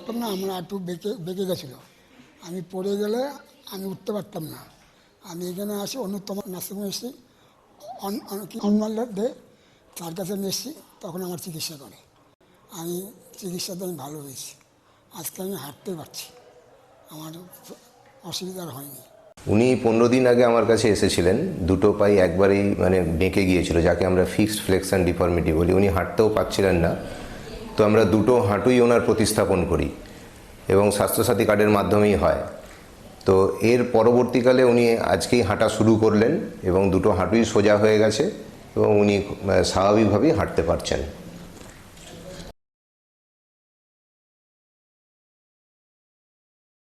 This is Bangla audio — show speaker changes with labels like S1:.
S1: পারতাম না, আমরা একটু বেঁকে বেঁকে গেছিলো। আমি পড়ে গেলে আমি উঠতে পারতাম না। আমি এখানে আসি অন্যতম নার্সিংহোমে এসেছি, অনমাল্লার দে তার কাছে নিয়ে এসেছি, তখন আমার চিকিৎসা করে। আমি চিকিৎসাতে আমি ভালো হয়েছি। আজকে আমি হাঁটতে পারছি, আমার অসুবিধা আর হয়নি।
S2: উনি 15 দিন আগে আমার কাছে এসেছিলেন, দুটো পাই একবারেই মানে বেঁকে গিয়েছিল, যাকে আমরা ফিক্সড ফ্লেক্সন ডিফর্মিটি বলি। উনি হাঁটতেও পারছিলেন না, তো আমরা দুটো হাঁটুই ওনার প্রতিস্থাপন করি এবং স্বাস্থ্যসাথী কার্ডের মাধ্যমেই হয়। তো এর পরবর্তীকালে উনি আজকেই হাঁটা শুরু করলেন এবং দুটো হাঁটুই সোজা হয়ে গেছে এবং উনি স্বাভাবিকভাবেই হাঁটতে পারছেন।